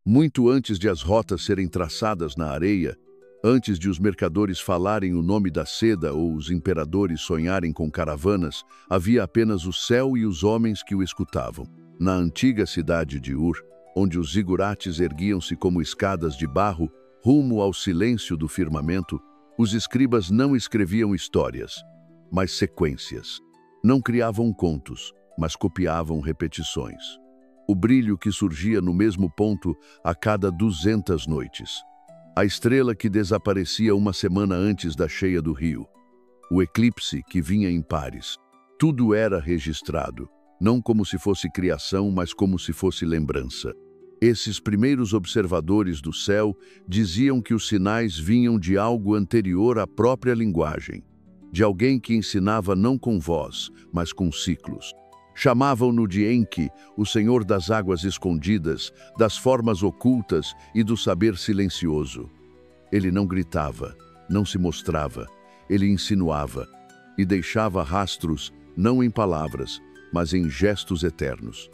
Muito antes de as rotas serem traçadas na areia, antes de os mercadores falarem o nome da seda ou os imperadores sonharem com caravanas, havia apenas o céu e os homens que o escutavam. Na antiga cidade de Ur, onde os zigurates erguiam-se como escadas de barro rumo ao silêncio do firmamento, os escribas não escreviam histórias, mas sequências. Não criavam contos, mas copiavam repetições. O brilho que surgia no mesmo ponto a cada 200 noites. A estrela que desaparecia uma semana antes da cheia do rio. O eclipse que vinha em pares. Tudo era registrado, não como se fosse criação, mas como se fosse lembrança. Esses primeiros observadores do céu diziam que os sinais vinham de algo anterior à própria linguagem, de alguém que ensinava não com voz, mas com ciclos. Chamavam-no de Enki, o senhor das águas escondidas, das formas ocultas e do saber silencioso. Ele não gritava, não se mostrava, ele insinuava e deixava rastros, não em palavras, mas em gestos eternos.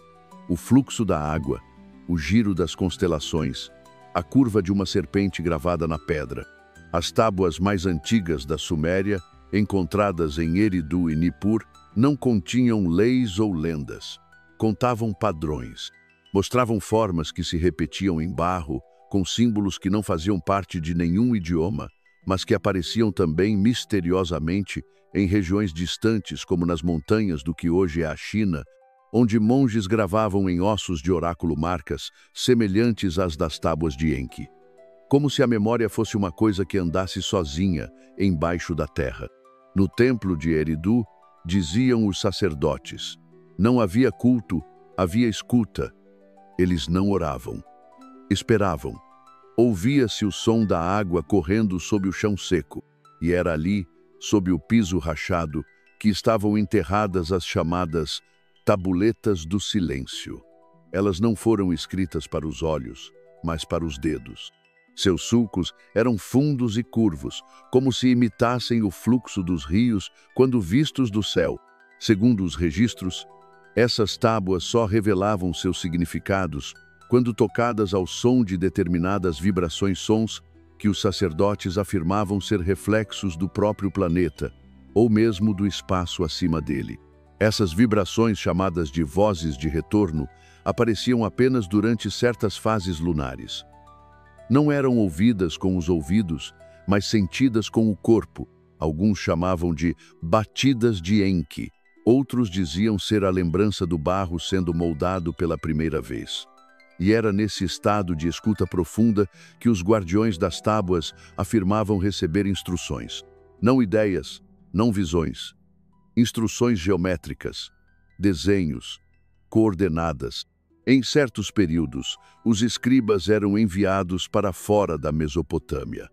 O fluxo da água, o giro das constelações, a curva de uma serpente gravada na pedra, as tábuas mais antigas da Suméria, encontradas em Eridu e Nippur, não continham leis ou lendas. Contavam padrões. Mostravam formas que se repetiam em barro, com símbolos que não faziam parte de nenhum idioma, mas que apareciam também misteriosamente em regiões distantes, como nas montanhas do que hoje é a China, onde monges gravavam em ossos de oráculo marcas semelhantes às das tábuas de Enki. Como se a memória fosse uma coisa que andasse sozinha, embaixo da terra. No templo de Eridu, diziam os sacerdotes, não havia culto, havia escuta. Eles não oravam. Esperavam. Ouvia-se o som da água correndo sob o chão seco, e era ali, sob o piso rachado, que estavam enterradas as chamadas tabuletas do silêncio. Elas não foram escritas para os olhos, mas para os dedos. Seus sulcos eram fundos e curvos, como se imitassem o fluxo dos rios quando vistos do céu. Segundo os registros, essas tábuas só revelavam seus significados quando tocadas ao som de determinadas vibrações-sons que os sacerdotes afirmavam ser reflexos do próprio planeta, ou mesmo do espaço acima dele. Essas vibrações, chamadas de vozes de retorno, apareciam apenas durante certas fases lunares. Não eram ouvidas com os ouvidos, mas sentidas com o corpo. Alguns chamavam de batidas de Enki. Outros diziam ser a lembrança do barro sendo moldado pela primeira vez. E era nesse estado de escuta profunda que os guardiões das tábuas afirmavam receber instruções. Não ideias, não visões. Instruções geométricas, desenhos, coordenadas. Em certos períodos, os escribas eram enviados para fora da Mesopotâmia.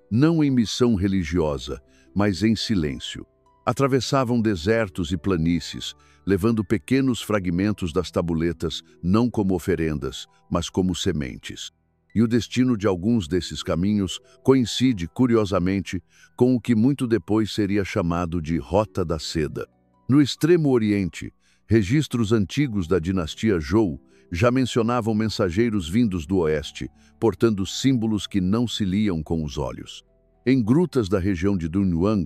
Não em missão religiosa, mas em silêncio. Atravessavam desertos e planícies, levando pequenos fragmentos das tabuletas não como oferendas, mas como sementes. E o destino de alguns desses caminhos coincide, curiosamente, com o que muito depois seria chamado de Rota da Seda. No Extremo Oriente, registros antigos da dinastia Zhou já mencionavam mensageiros vindos do oeste, portando símbolos que não se liam com os olhos. Em grutas da região de Dunhuang,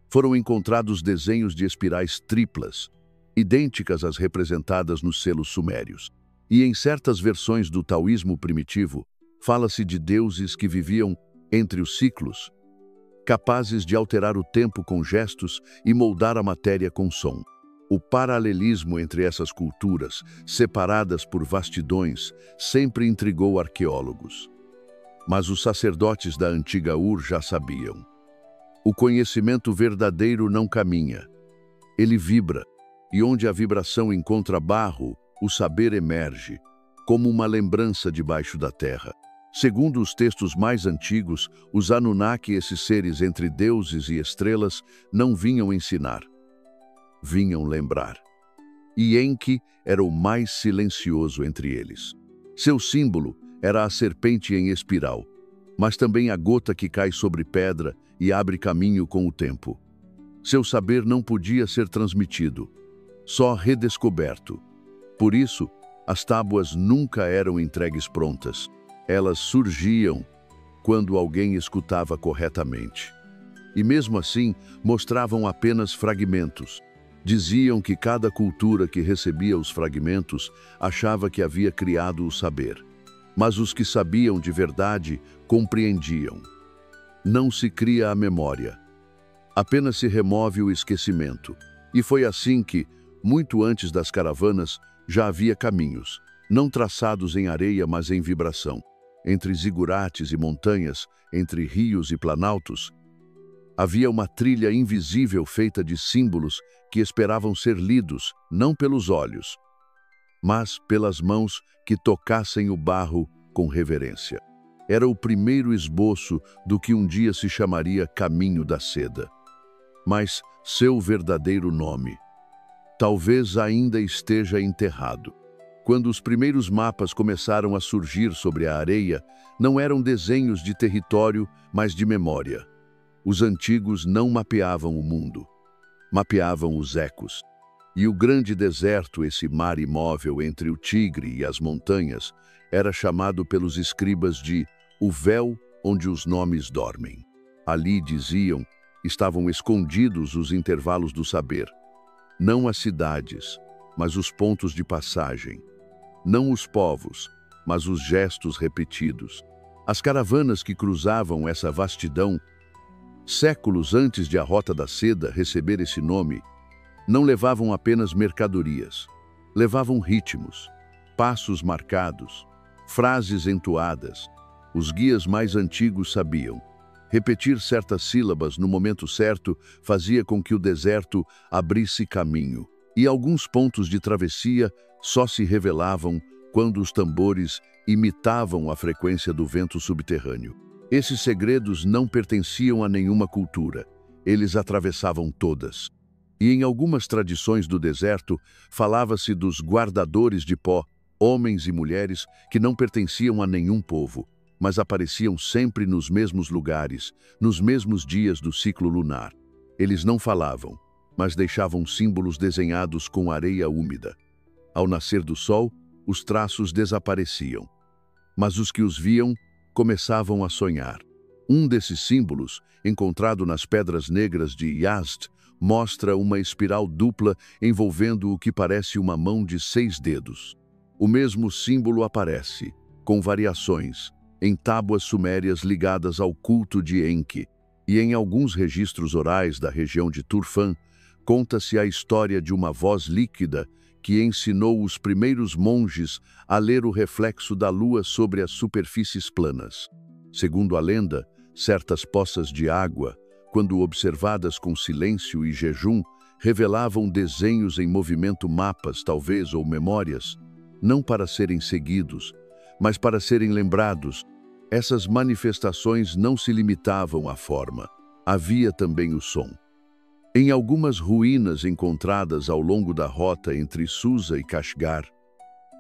foram encontrados desenhos de espirais triplas, idênticas às representadas nos selos sumérios. E em certas versões do taoísmo primitivo, fala-se de deuses que viviam entre os ciclos, capazes de alterar o tempo com gestos e moldar a matéria com som. O paralelismo entre essas culturas, separadas por vastidões, sempre intrigou arqueólogos. Mas os sacerdotes da antiga Ur já sabiam. O conhecimento verdadeiro não caminha. Ele vibra, e onde a vibração encontra barro, o saber emerge, como uma lembrança debaixo da terra. Segundo os textos mais antigos, os Anunnaki, esses seres entre deuses e estrelas, não vinham ensinar. Vinham lembrar. E Enki era o mais silencioso entre eles. Seu símbolo era a serpente em espiral, mas também a gota que cai sobre pedra e abre caminho com o tempo. Seu saber não podia ser transmitido, só redescoberto. Por isso, As tábuas nunca eram entregues prontas. Elas surgiam quando alguém escutava corretamente. E mesmo assim, mostravam apenas fragmentos. Diziam que cada cultura que recebia os fragmentos achava que havia criado o saber. Mas os que sabiam de verdade compreendiam. Não se cria a memória. Apenas se remove o esquecimento. E foi assim que, muito antes das caravanas, já havia caminhos, não traçados em areia, mas em vibração. Entre zigurates e montanhas, entre rios e planaltos, havia uma trilha invisível feita de símbolos que esperavam ser lidos, não pelos olhos, mas pelas mãos que tocassem o barro com reverência. Era o primeiro esboço do que um dia se chamaria Caminho da Seda. Mas seu verdadeiro nome talvez ainda esteja enterrado. Quando os primeiros mapas começaram a surgir sobre a areia, não eram desenhos de território, mas de memória. Os antigos não mapeavam o mundo, mapeavam os ecos. E o grande deserto, esse mar imóvel entre o Tigre e as montanhas, era chamado pelos escribas de o véu onde os nomes dormem. Ali, diziam, estavam escondidos os intervalos do saber. Não as cidades, mas os pontos de passagem. Não os povos, mas os gestos repetidos. As caravanas que cruzavam essa vastidão, séculos antes de a Rota da Seda receber esse nome, não levavam apenas mercadorias. Levavam ritmos, passos marcados, frases entoadas. Os guias mais antigos sabiam. Repetir certas sílabas no momento certo fazia com que o deserto abrisse caminho. E alguns pontos de travessia só se revelavam quando os tambores imitavam a frequência do vento subterrâneo. Esses segredos não pertenciam a nenhuma cultura. Eles atravessavam todas. E em algumas tradições do deserto, falava-se dos guardadores de pó, homens e mulheres que não pertenciam a nenhum povo, mas apareciam sempre nos mesmos lugares, nos mesmos dias do ciclo lunar. Eles não falavam, mas deixavam símbolos desenhados com areia úmida. Ao nascer do sol, os traços desapareciam, mas os que os viam começavam a sonhar. Um desses símbolos, encontrado nas pedras negras de Yazd, mostra uma espiral dupla envolvendo o que parece uma mão de 6 dedos. O mesmo símbolo aparece, com variações, em tábuas sumérias ligadas ao culto de Enki, e em alguns registros orais da região de Turfan, conta-se a história de uma voz líquida que ensinou os primeiros monges a ler o reflexo da lua sobre as superfícies planas. Segundo a lenda, certas poças de água, quando observadas com silêncio e jejum, revelavam desenhos em movimento, mapas, talvez, ou memórias, não para serem seguidos, mas para serem lembrados. Essas manifestações não se limitavam à forma, havia também o som. Em algumas ruínas encontradas ao longo da rota entre Susa e Kashgar,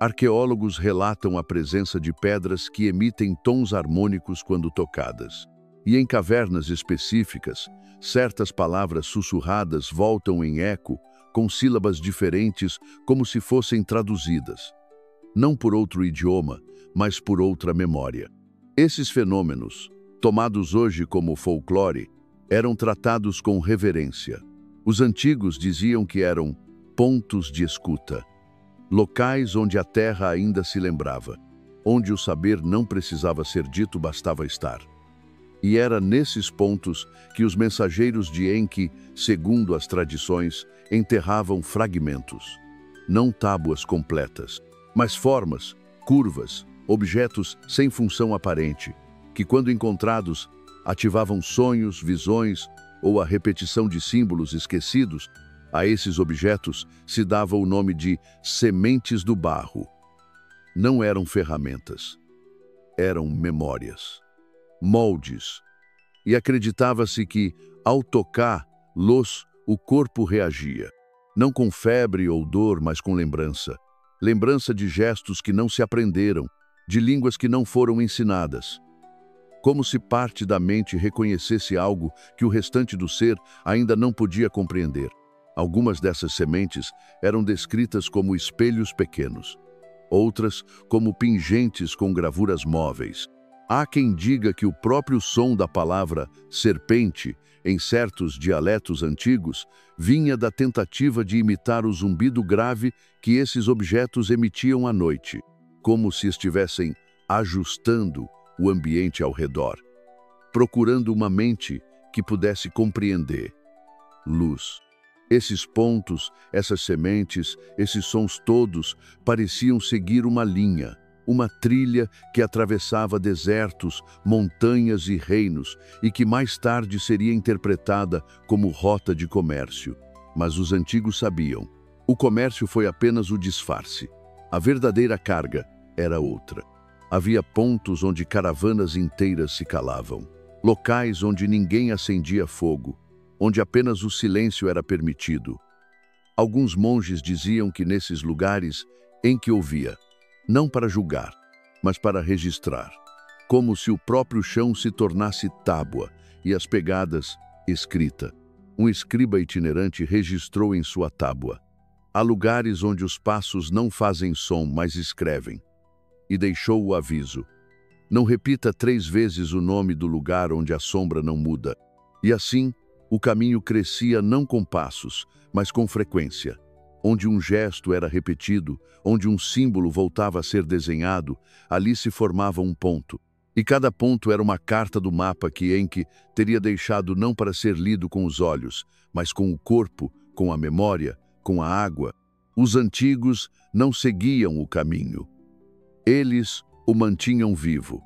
arqueólogos relatam a presença de pedras que emitem tons harmônicos quando tocadas. E em cavernas específicas, certas palavras sussurradas voltam em eco, com sílabas diferentes, como se fossem traduzidas. Não por outro idioma, mas por outra memória. Esses fenômenos, tomados hoje como folclore, eram tratados com reverência. Os antigos diziam que eram pontos de escuta, locais onde a terra ainda se lembrava, onde o saber não precisava ser dito, bastava estar. E era nesses pontos que os mensageiros de Enki, segundo as tradições, enterravam fragmentos, não tábuas completas, mas formas, curvas, objetos sem função aparente, que quando encontrados, ativavam sonhos, visões ou a repetição de símbolos esquecidos. A esses objetos se dava o nome de sementes do barro. Não eram ferramentas, eram memórias, moldes, e acreditava-se que, ao tocá-los, o corpo reagia, não com febre ou dor, mas com lembrança. Lembrança de gestos que não se aprenderam, de línguas que não foram ensinadas. Como se parte da mente reconhecesse algo que o restante do ser ainda não podia compreender. Algumas dessas sementes eram descritas como espelhos pequenos. outras como pingentes com gravuras móveis. Há quem diga que o próprio som da palavra serpente, em certos dialetos antigos, vinha da tentativa de imitar o zumbido grave que esses objetos emitiam à noite, como se estivessem ajustando o ambiente ao redor, procurando uma mente que pudesse compreender. Luz. Esses pontos, essas sementes, esses sons todos pareciam seguir uma linha, uma trilha que atravessava desertos, montanhas e reinos e que mais tarde seria interpretada como rota de comércio. Mas os antigos sabiam. O comércio foi apenas o disfarce. A verdadeira carga era outra. Havia pontos onde caravanas inteiras se calavam, locais onde ninguém acendia fogo, onde apenas o silêncio era permitido. Alguns monges diziam que nesses lugares em que ouvia, não para julgar, mas para registrar, como se o próprio chão se tornasse tábua e as pegadas, escrita. Um escriba itinerante registrou em sua tábua. Há lugares onde os passos não fazem som, mas escrevem. E deixou o aviso. Não repita 3 vezes o nome do lugar onde a sombra não muda. E assim, o caminho crescia não com passos, mas com frequência. Onde um gesto era repetido, onde um símbolo voltava a ser desenhado, ali se formava um ponto. E cada ponto era uma carta do mapa que Enki teria deixado não para ser lido com os olhos, mas com o corpo, com a memória, com a água. Os antigos não seguiam o caminho. Eles o mantinham vivo,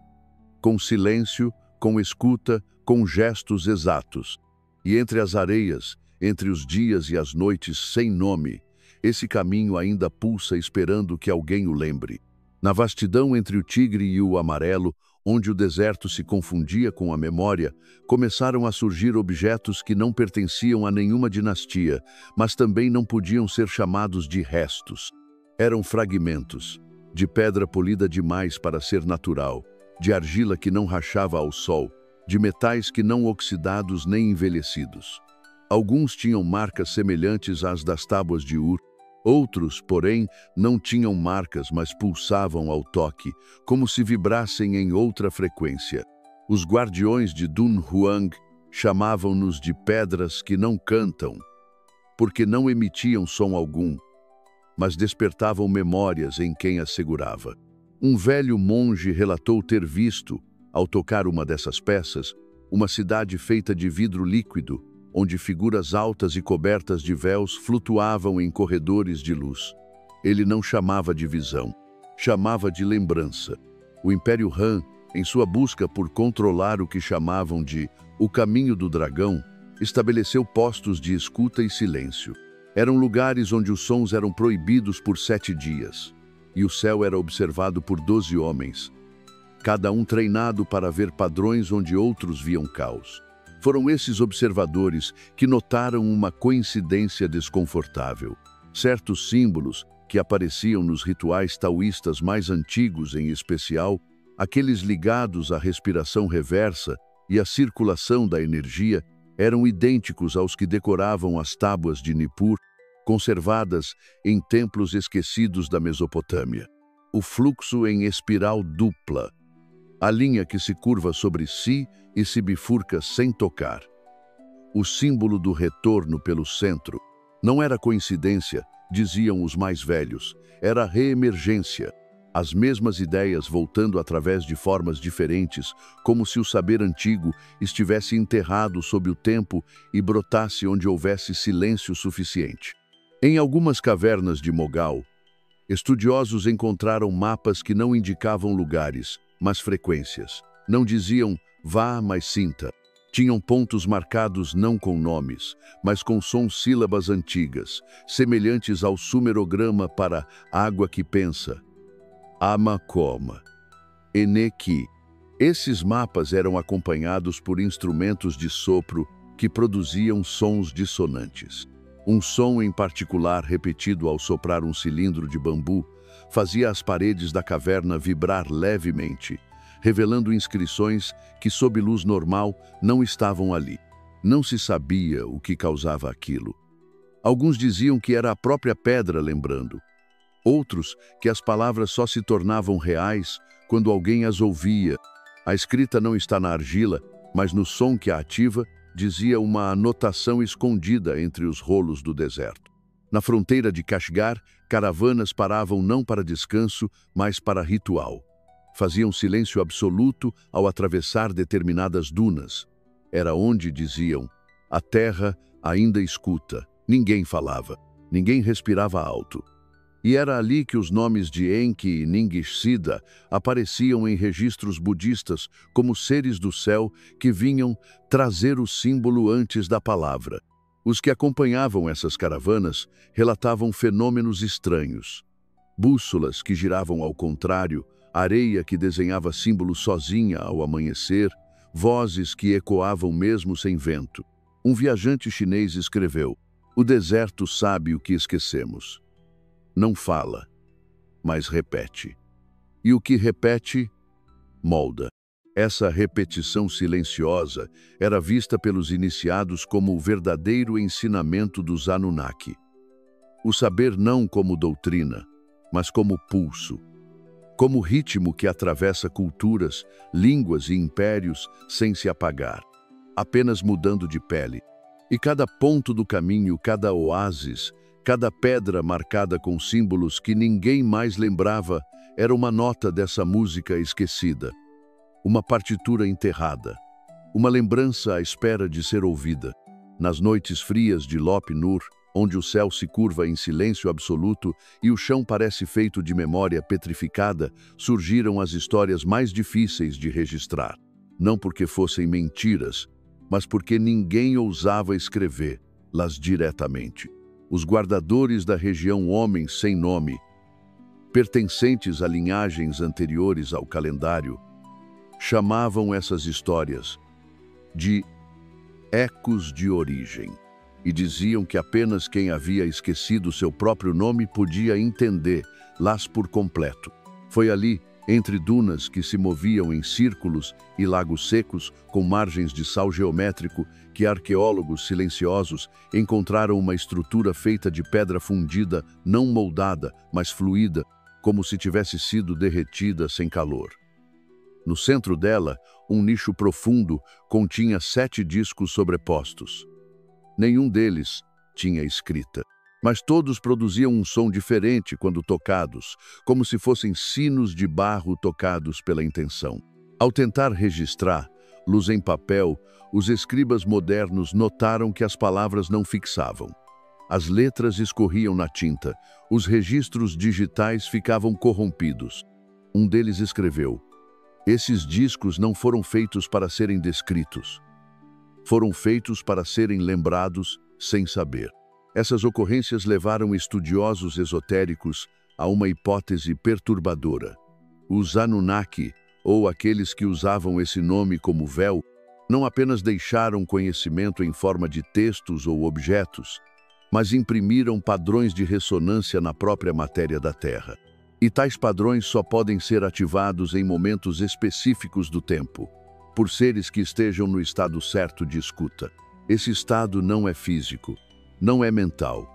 com silêncio, com escuta, com gestos exatos. E entre as areias, entre os dias e as noites sem nome, esse caminho ainda pulsa esperando que alguém o lembre. Na vastidão entre o tigre e o amarelo, onde o deserto se confundia com a memória, começaram a surgir objetos que não pertenciam a nenhuma dinastia, mas também não podiam ser chamados de restos. Eram fragmentos, de pedra polida demais para ser natural, de argila que não rachava ao sol, de metais que não oxidados nem envelhecidos. Alguns tinham marcas semelhantes às das tábuas de Ur. Outros, porém, não tinham marcas, mas pulsavam ao toque, como se vibrassem em outra frequência. Os guardiões de Dunhuang chamavam-nos de pedras que não cantam, porque não emitiam som algum, mas despertavam memórias em quem as segurava. Um velho monge relatou ter visto, ao tocar uma dessas peças, uma cidade feita de vidro líquido, onde figuras altas e cobertas de véus flutuavam em corredores de luz. Ele não chamava de visão, chamava de lembrança. O Império Han, em sua busca por controlar o que chamavam de o caminho do dragão, estabeleceu postos de escuta e silêncio. Eram lugares onde os sons eram proibidos por 7 dias, e o céu era observado por 12 homens, cada um treinado para ver padrões onde outros viam caos. Foram esses observadores que notaram uma coincidência desconfortável. Certos símbolos que apareciam nos rituais taoístas mais antigos, em especial, aqueles ligados à respiração reversa e à circulação da energia, eram idênticos aos que decoravam as tábuas de Nippur, conservadas em templos esquecidos da Mesopotâmia. O fluxo em espiral dupla, a linha que se curva sobre si e se bifurca sem tocar. O símbolo do retorno pelo centro não era coincidência, diziam os mais velhos, era reemergência. As mesmas ideias voltando através de formas diferentes, como se o saber antigo estivesse enterrado sob o tempo e brotasse onde houvesse silêncio suficiente. Em algumas cavernas de Mogal, estudiosos encontraram mapas que não indicavam lugares, mas frequências. Não diziam vá, mas sinta. Tinham pontos marcados não com nomes, mas com sílabas antigas, semelhantes ao sumerograma para água que pensa. Amakoma, Eneki. Esses mapas eram acompanhados por instrumentos de sopro que produziam sons dissonantes. Um som em particular, repetido ao soprar um cilindro de bambu, fazia as paredes da caverna vibrar levemente, revelando inscrições que, sob luz normal, não estavam ali. Não se sabia o que causava aquilo. Alguns diziam que era a própria pedra lembrando. Outros que as palavras só se tornavam reais quando alguém as ouvia. A escrita não está na argila, mas no som que a ativa, dizia uma anotação escondida entre os rolos do deserto. Na fronteira de Kashgar, caravanas paravam não para descanso, mas para ritual. Faziam silêncio absoluto ao atravessar determinadas dunas. Era onde, diziam, a terra ainda escuta. Ninguém falava, ninguém respirava alto. E era ali que os nomes de Enki e Ningishida apareciam em registros budistas como seres do céu que vinham trazer o símbolo antes da palavra. Os que acompanhavam essas caravanas relatavam fenômenos estranhos. Bússolas que giravam ao contrário, areia que desenhava símbolos sozinha ao amanhecer, vozes que ecoavam mesmo sem vento. Um viajante chinês escreveu: "O deserto sabe o que esquecemos. Não fala, mas repete. E o que repete, molda." Essa repetição silenciosa era vista pelos iniciados como o verdadeiro ensinamento dos Anunnaki. O saber não como doutrina, mas como pulso. Como ritmo que atravessa culturas, línguas e impérios sem se apagar, apenas mudando de pele. E cada ponto do caminho, cada oásis, cada pedra marcada com símbolos que ninguém mais lembrava, era uma nota dessa música esquecida. Uma partitura enterrada. Uma lembrança à espera de ser ouvida. Nas noites frias de Lop Nur, onde o céu se curva em silêncio absoluto e o chão parece feito de memória petrificada, surgiram as histórias mais difíceis de registrar. Não porque fossem mentiras, mas porque ninguém ousava escrevê-las diretamente. Os guardadores da região homens sem nome, pertencentes a linhagens anteriores ao calendário, chamavam essas histórias de ecos de origem e diziam que apenas quem havia esquecido seu próprio nome podia entendê-las por completo. Foi ali, entre dunas que se moviam em círculos e lagos secos com margens de sal geométrico, que arqueólogos silenciosos encontraram uma estrutura feita de pedra fundida, não moldada, mas fluida, como se tivesse sido derretida sem calor. No centro dela, um nicho profundo continha 7 discos sobrepostos. Nenhum deles tinha escrita, mas todos produziam um som diferente quando tocados, como se fossem sinos de barro tocados pela intenção. Ao tentar registrar, luz em papel, os escribas modernos notaram que as palavras não fixavam. As letras escorriam na tinta, os registros digitais ficavam corrompidos. Um deles escreveu: "Esses discos não foram feitos para serem descritos. Foram feitos para serem lembrados sem saber." Essas ocorrências levaram estudiosos esotéricos a uma hipótese perturbadora. Os Anunnaki, ou aqueles que usavam esse nome como véu, não apenas deixaram conhecimento em forma de textos ou objetos, mas imprimiram padrões de ressonância na própria matéria da Terra. E tais padrões só podem ser ativados em momentos específicos do tempo, por seres que estejam no estado certo de escuta. Esse estado não é físico, não é mental.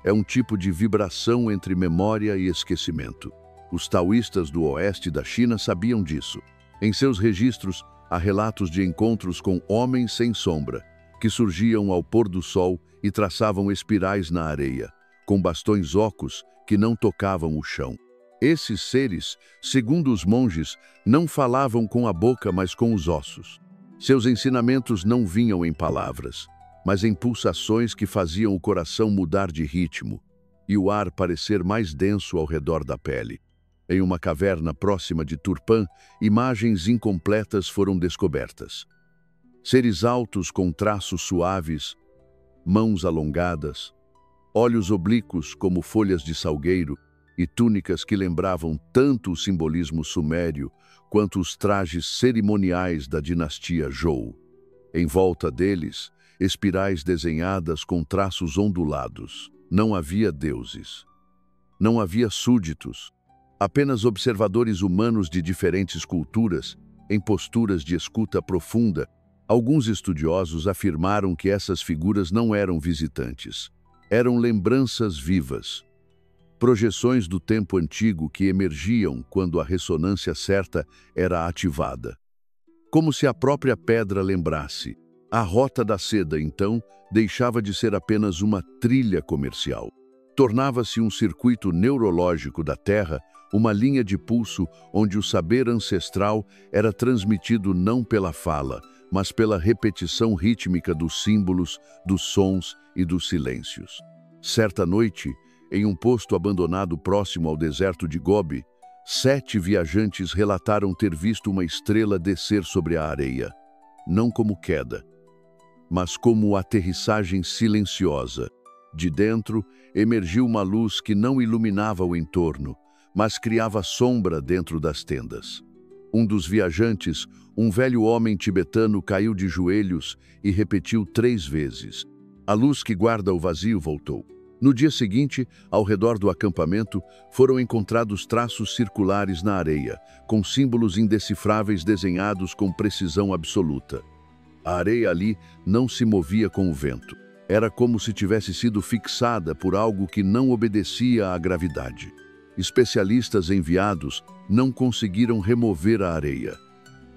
É um tipo de vibração entre memória e esquecimento. Os taoístas do oeste da China sabiam disso. Em seus registros, há relatos de encontros com homens sem sombra, que surgiam ao pôr do sol e traçavam espirais na areia, com bastões ocos que não tocavam o chão. Esses seres, segundo os monges, não falavam com a boca, mas com os ossos. Seus ensinamentos não vinham em palavras, mas em pulsações que faziam o coração mudar de ritmo e o ar parecer mais denso ao redor da pele. Em uma caverna próxima de Turpan, imagens incompletas foram descobertas. Seres altos com traços suaves, mãos alongadas, olhos oblíquos como folhas de salgueiro, e túnicas que lembravam tanto o simbolismo sumério quanto os trajes cerimoniais da dinastia Zhou. Em volta deles, espirais desenhadas com traços ondulados. Não havia deuses. Não havia súditos. Apenas observadores humanos de diferentes culturas, em posturas de escuta profunda. Alguns estudiosos afirmaram que essas figuras não eram visitantes. Eram lembranças vivas. projeções do tempo antigo que emergiam quando a ressonância certa era ativada. Como se a própria pedra lembrasse, a Rota da Seda, então, deixava de ser apenas uma trilha comercial. Tornava-se um circuito neurológico da Terra, uma linha de pulso onde o saber ancestral era transmitido não pela fala, mas pela repetição rítmica dos símbolos, dos sons e dos silêncios. Certa noite, em um posto abandonado próximo ao deserto de Gobi, 7 viajantes relataram ter visto uma estrela descer sobre a areia, não como queda, mas como aterrissagem silenciosa. De dentro, emergiu uma luz que não iluminava o entorno, mas criava sombra dentro das tendas. Um dos viajantes, um velho homem tibetano, caiu de joelhos e repetiu 3 vezes. A luz que guarda o vazio voltou. No dia seguinte, ao redor do acampamento, foram encontrados traços circulares na areia, com símbolos indecifráveis desenhados com precisão absoluta. A areia ali não se movia com o vento. Era como se tivesse sido fixada por algo que não obedecia à gravidade. Especialistas enviados não conseguiram remover a areia.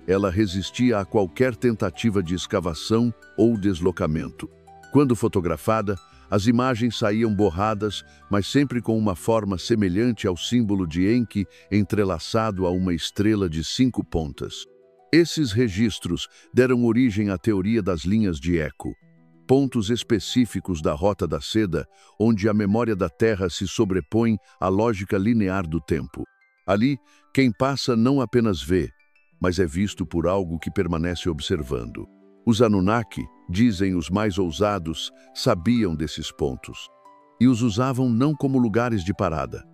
Ela resistia a qualquer tentativa de escavação ou deslocamento. Quando fotografada, as imagens saíam borradas, mas sempre com uma forma semelhante ao símbolo de Enki entrelaçado a uma estrela de 5 pontas. Esses registros deram origem à teoria das linhas de eco, pontos específicos da Rota da Seda, onde a memória da Terra se sobrepõe à lógica linear do tempo. Ali, quem passa não apenas vê, mas é visto por algo que permanece observando. Os Anunnaki, dizem os mais ousados, sabiam desses pontos e os usavam não como lugares de parada,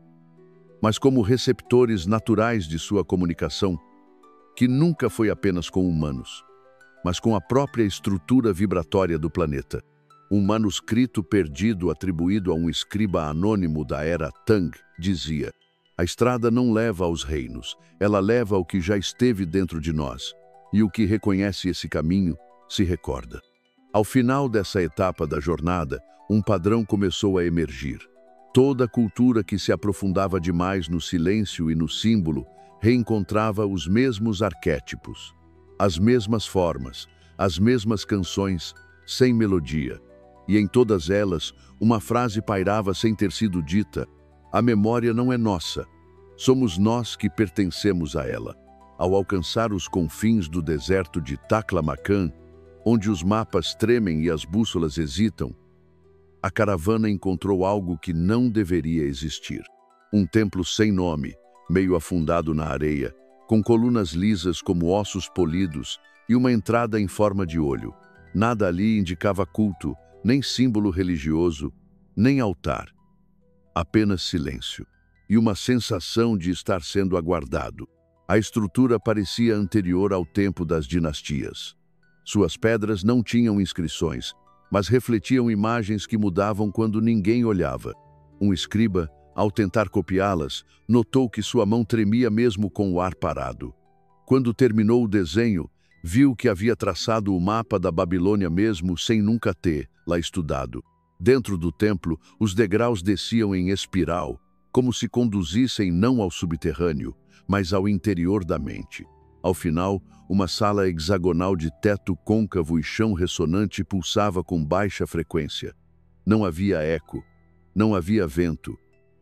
mas como receptores naturais de sua comunicação, que nunca foi apenas com humanos, mas com a própria estrutura vibratória do planeta. Um manuscrito perdido atribuído a um escriba anônimo da era Tang dizia: "A estrada não leva aos reinos, ela leva ao que já esteve dentro de nós, e o que reconhece esse caminho se recorda." Ao final dessa etapa da jornada, um padrão começou a emergir. Toda cultura que se aprofundava demais no silêncio e no símbolo reencontrava os mesmos arquétipos, as mesmas formas, as mesmas canções, sem melodia. E em todas elas, uma frase pairava sem ter sido dita: "A memória não é nossa, somos nós que pertencemos a ela." Ao alcançar os confins do deserto de Taklamakan, onde os mapas tremem e as bússolas hesitam, a caravana encontrou algo que não deveria existir. Um templo sem nome, meio afundado na areia, com colunas lisas como ossos polidos e uma entrada em forma de olho. Nada ali indicava culto, nem símbolo religioso, nem altar. Apenas silêncio e uma sensação de estar sendo aguardado. A estrutura parecia anterior ao tempo das dinastias. Suas pedras não tinham inscrições, mas refletiam imagens que mudavam quando ninguém olhava. Um escriba, ao tentar copiá-las, notou que sua mão tremia mesmo com o ar parado. Quando terminou o desenho, viu que havia traçado o mapa da Babilônia mesmo sem nunca ter lá estudado. Dentro do templo, os degraus desciam em espiral, como se conduzissem não ao subterrâneo, mas ao interior da mente. Ao final, uma sala hexagonal de teto côncavo e chão ressonante pulsava com baixa frequência. Não havia eco, não havia vento,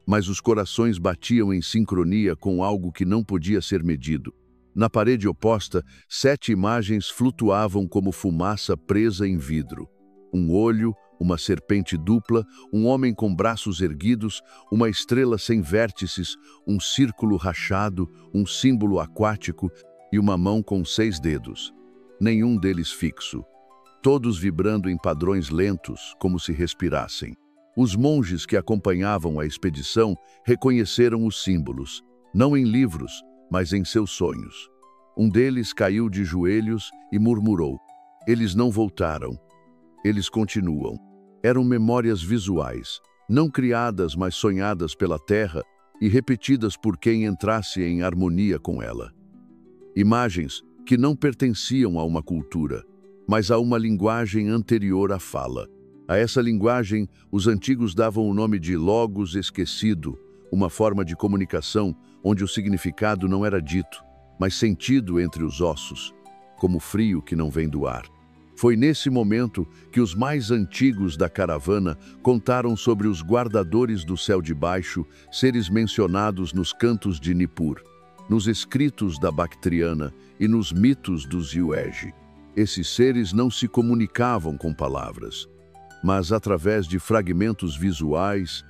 mas os corações batiam em sincronia com algo que não podia ser medido. Na parede oposta, 7 imagens flutuavam como fumaça presa em vidro. Um olho, uma serpente dupla, um homem com braços erguidos, uma estrela sem vértices, um círculo rachado, um símbolo aquático e uma mão com 6 dedos. Nenhum deles fixo. Todos vibrando em padrões lentos, como se respirassem. Os monges que acompanhavam a expedição reconheceram os símbolos, não em livros, mas em seus sonhos. Um deles caiu de joelhos e murmurou: "Eles não voltaram. Eles continuam." Eram memórias visuais, não criadas, mas sonhadas pela terra e repetidas por quem entrasse em harmonia com ela. Imagens que não pertenciam a uma cultura, mas a uma linguagem anterior à fala. A essa linguagem, os antigos davam o nome de Logos esquecido, uma forma de comunicação onde o significado não era dito, mas sentido entre os ossos, como o frio que não vem do ar. Foi nesse momento que os mais antigos da caravana contaram sobre os guardadores do céu de baixo, seres mencionados nos cantos de Nippur, nos escritos da Bactriana e nos mitos dos Yuezhi. Esses seres não se comunicavam com palavras, mas através de fragmentos visuais,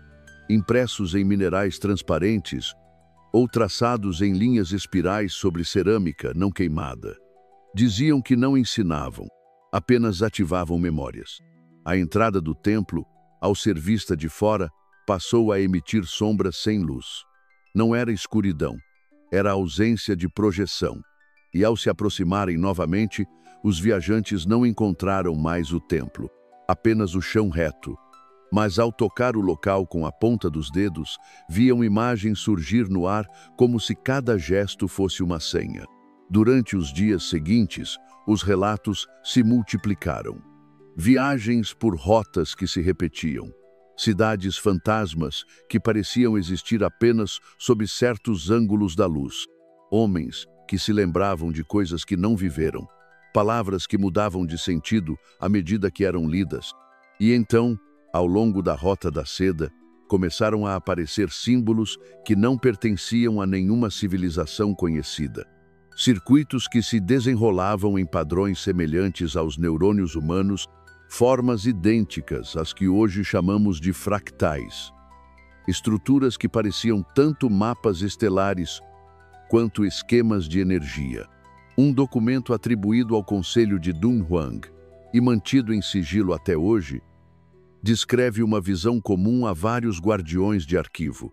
impressos em minerais transparentes ou traçados em linhas espirais sobre cerâmica não queimada. Diziam que não ensinavam, apenas ativavam memórias. A entrada do templo, ao ser vista de fora, passou a emitir sombras sem luz. Não era escuridão, era ausência de projeção. E ao se aproximarem novamente, os viajantes não encontraram mais o templo, apenas o chão reto. Mas ao tocar o local com a ponta dos dedos, viam imagens surgir no ar como se cada gesto fosse uma senha. Durante os dias seguintes, os relatos se multiplicaram. Viagens por rotas que se repetiam. Cidades fantasmas que pareciam existir apenas sob certos ângulos da luz. Homens que se lembravam de coisas que não viveram. Palavras que mudavam de sentido à medida que eram lidas. E então, ao longo da Rota da Seda, começaram a aparecer símbolos que não pertenciam a nenhuma civilização conhecida. Circuitos que se desenrolavam em padrões semelhantes aos neurônios humanos, formas idênticas às que hoje chamamos de fractais. Estruturas que pareciam tanto mapas estelares quanto esquemas de energia. Um documento atribuído ao Conselho de Dunhuang e mantido em sigilo até hoje, descreve uma visão comum a vários guardiões de arquivo.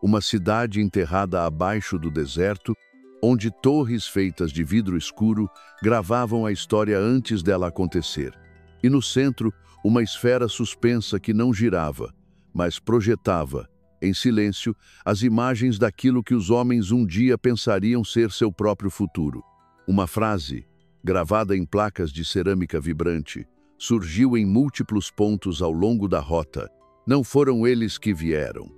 Uma cidade enterrada abaixo do deserto, onde torres feitas de vidro escuro gravavam a história antes dela acontecer. E no centro, uma esfera suspensa que não girava, mas projetava, em silêncio, as imagens daquilo que os homens um dia pensariam ser seu próprio futuro. Uma frase, gravada em placas de cerâmica vibrante, surgiu em múltiplos pontos ao longo da rota. Não foram eles que vieram.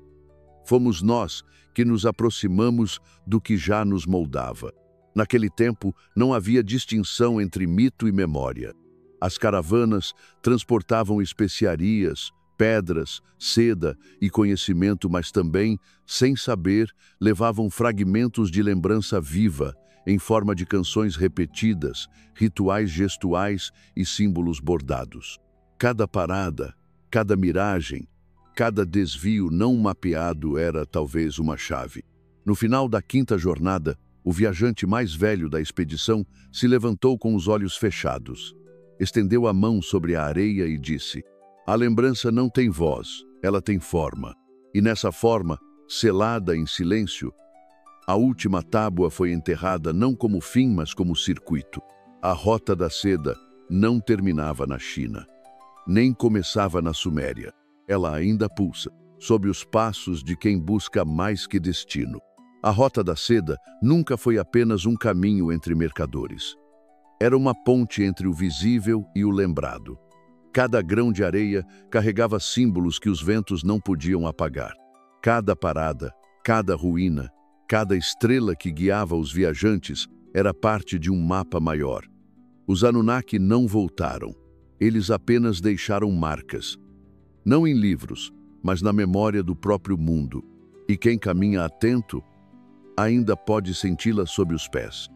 Fomos nós que nos aproximamos do que já nos moldava. Naquele tempo, não havia distinção entre mito e memória. As caravanas transportavam especiarias, pedras, seda e conhecimento, mas também, sem saber, levavam fragmentos de lembrança viva, em forma de canções repetidas, rituais gestuais e símbolos bordados. Cada parada, cada miragem, cada desvio não mapeado era talvez uma chave. No final da quinta jornada, o viajante mais velho da expedição se levantou com os olhos fechados. Estendeu a mão sobre a areia e disse: "A lembrança não tem voz, ela tem forma." E nessa forma, selada em silêncio, a última tábua foi enterrada não como fim, mas como circuito. A Rota da Seda não terminava na China, nem começava na Suméria. Ela ainda pulsa, sob os passos de quem busca mais que destino. A Rota da Seda nunca foi apenas um caminho entre mercadores. Era uma ponte entre o visível e o lembrado. Cada grão de areia carregava símbolos que os ventos não podiam apagar. Cada parada, cada ruína, cada estrela que guiava os viajantes era parte de um mapa maior. Os Anunnaki não voltaram. Eles apenas deixaram marcas. Não em livros, mas na memória do próprio mundo. E quem caminha atento ainda pode senti-la sob os pés.